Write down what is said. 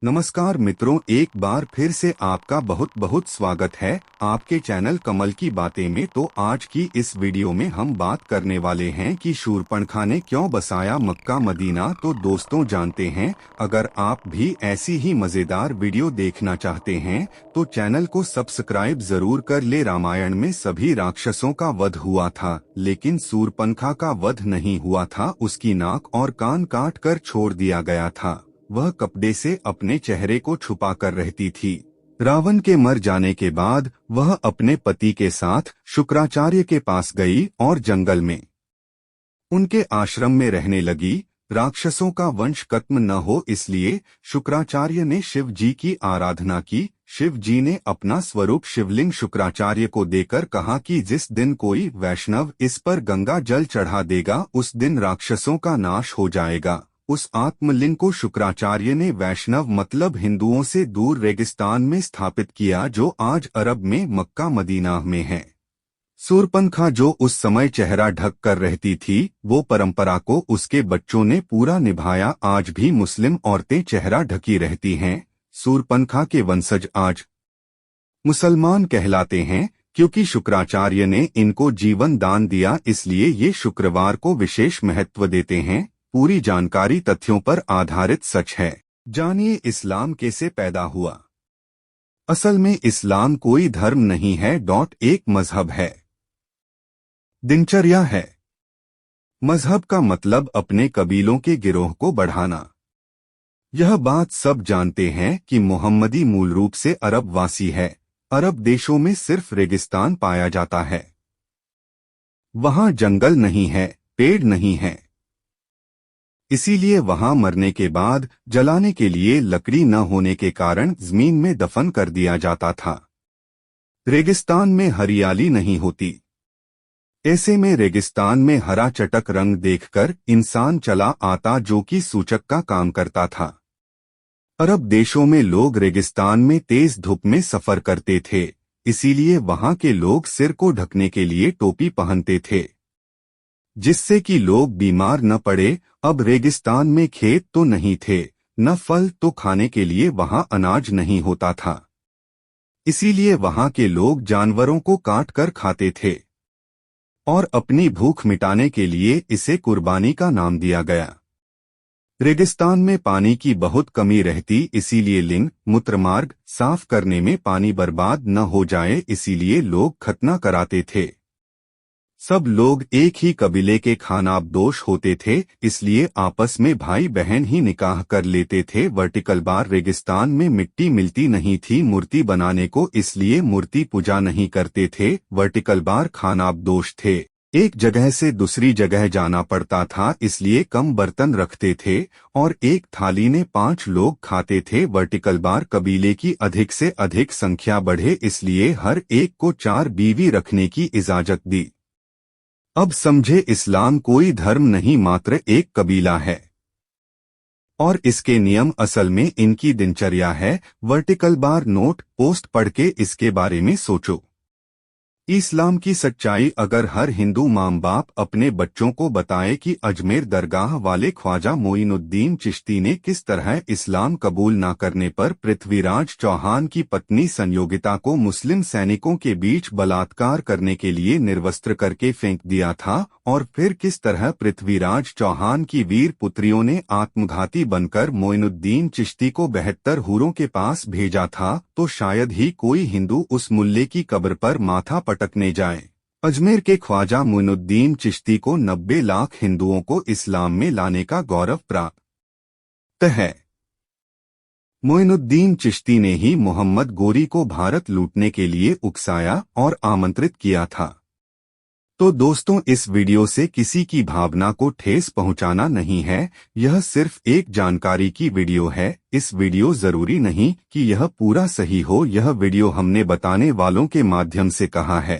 नमस्कार मित्रों, एक बार फिर से आपका बहुत बहुत स्वागत है आपके चैनल कमल की बातें में। तो आज की इस वीडियो में हम बात करने वाले हैं कि शूरपणखा ने क्यों बसाया मक्का मदीना। तो दोस्तों जानते हैं, अगर आप भी ऐसी ही मजेदार वीडियो देखना चाहते हैं तो चैनल को सब्सक्राइब जरूर कर ले। रामायण में सभी राक्षसों का वध हुआ था, लेकिन शूरपणखा का वध नहीं हुआ था। उसकी नाक और कान काट कर छोड़ दिया गया था। वह कपड़े से अपने चेहरे को छुपा कर रहती थी। रावण के मर जाने के बाद वह अपने पति के साथ शुक्राचार्य के पास गई और जंगल में उनके आश्रम में रहने लगी। राक्षसों का वंश खत्म न हो इसलिए शुक्राचार्य ने शिव जी की आराधना की। शिव जी ने अपना स्वरूप शिवलिंग शुक्राचार्य को देकर कहा कि जिस दिन कोई वैष्णव इस पर गंगा जल चढ़ा देगा उस दिन राक्षसों का नाश हो जाएगा। उस आत्मलिंग को शुक्राचार्य ने वैष्णव मतलब हिंदुओं से दूर रेगिस्तान में स्थापित किया, जो आज अरब में मक्का मदीना में है। शूरपणखा जो उस समय चेहरा ढक कर रहती थी, वो परंपरा को उसके बच्चों ने पूरा निभाया। आज भी मुस्लिम औरतें चेहरा ढकी रहती हैं। शूरपणखा के वंशज आज मुसलमान कहलाते हैं, क्योंकि शुक्राचार्य ने इनको जीवन दान दिया, इसलिए ये शुक्रवार को विशेष महत्व देते हैं। पूरी जानकारी तथ्यों पर आधारित सच है। जानिए इस्लाम कैसे पैदा हुआ। असल में इस्लाम कोई धर्म नहीं है, एक मजहब है, दिनचर्या है। मजहब का मतलब अपने कबीलों के गिरोह को बढ़ाना। यह बात सब जानते हैं कि मोहम्मदी मूल रूप से अरब वासी है। अरब देशों में सिर्फ रेगिस्तान पाया जाता है। वहां जंगल नहीं है, पेड़ नहीं है, इसीलिए वहां मरने के बाद जलाने के लिए लकड़ी न होने के कारण जमीन में दफन कर दिया जाता था। रेगिस्तान में हरियाली नहीं होती। ऐसे में रेगिस्तान में हरा चटक रंग देखकर इंसान चला आता, जो कि सूचक का काम करता था। अरब देशों में लोग रेगिस्तान में तेज धूप में सफर करते थे, इसीलिए वहां के लोग सिर को ढकने के लिए टोपी पहनते थे, जिससे कि लोग बीमार न पड़े। अब रेगिस्तान में खेत तो नहीं थे, न फल, तो खाने के लिए वहां अनाज नहीं होता था, इसीलिए वहां के लोग जानवरों को काट कर खाते थे और अपनी भूख मिटाने के लिए इसे कुर्बानी का नाम दिया गया। रेगिस्तान में पानी की बहुत कमी रहती, इसीलिए लिंग मूत्रमार्ग साफ करने में पानी बर्बाद न हो जाए, इसीलिए लोग खतना कराते थे। सब लोग एक ही कबीले के खानाबदोश होते थे, इसलिए आपस में भाई बहन ही निकाह कर लेते थे। वर्टिकल बार रेगिस्तान में मिट्टी मिलती नहीं थी मूर्ति बनाने को, इसलिए मूर्ति पूजा नहीं करते थे। वर्टिकल बार खानाबदोश थे, एक जगह से दूसरी जगह जाना पड़ता था, इसलिए कम बर्तन रखते थे और एक थाली में 5 लोग खाते थे। वर्टिकल बार कबीले की अधिक से अधिक संख्या बढ़े, इसलिए हर एक को 4 बीवी रखने की इजाजत दी। अब समझे, इस्लाम कोई धर्म नहीं, मात्र एक कबीला है और इसके नियम असल में इनकी दिनचर्या है। वर्टिकल बार नोट पोस्ट पढ़ के इसके बारे में सोचो। इस्लाम की सच्चाई अगर हर हिंदू माँ बाप अपने बच्चों को बताए कि अजमेर दरगाह वाले ख्वाजा मोइनुद्दीन चिश्ती ने किस तरह इस्लाम कबूल न करने पर पृथ्वीराज चौहान की पत्नी संयोगिता को मुस्लिम सैनिकों के बीच बलात्कार करने के लिए निर्वस्त्र करके फेंक दिया था, और फिर किस तरह पृथ्वीराज चौहान की वीर पुत्रियों ने आत्मघाती बनकर मोइनुद्दीन चिश्ती को 72 हूरों के पास भेजा था, तो शायद ही कोई हिंदू उस मुल्ले की कब्र पर माथा पटकने जाए। अजमेर के ख्वाजा मोइनुद्दीन चिश्ती को 90 लाख हिंदुओं को इस्लाम में लाने का गौरव प्राप्त है। मोइनुद्दीन चिश्ती ने ही मोहम्मद गोरी को भारत लूटने के लिए उकसाया और आमंत्रित किया था। तो दोस्तों, इस वीडियो से किसी की भावना को ठेस पहुंचाना नहीं है, यह सिर्फ एक जानकारी की वीडियो है। इस वीडियो जरूरी नहीं कि यह पूरा सही हो, यह वीडियो हमने बताने वालों के माध्यम से कहा है।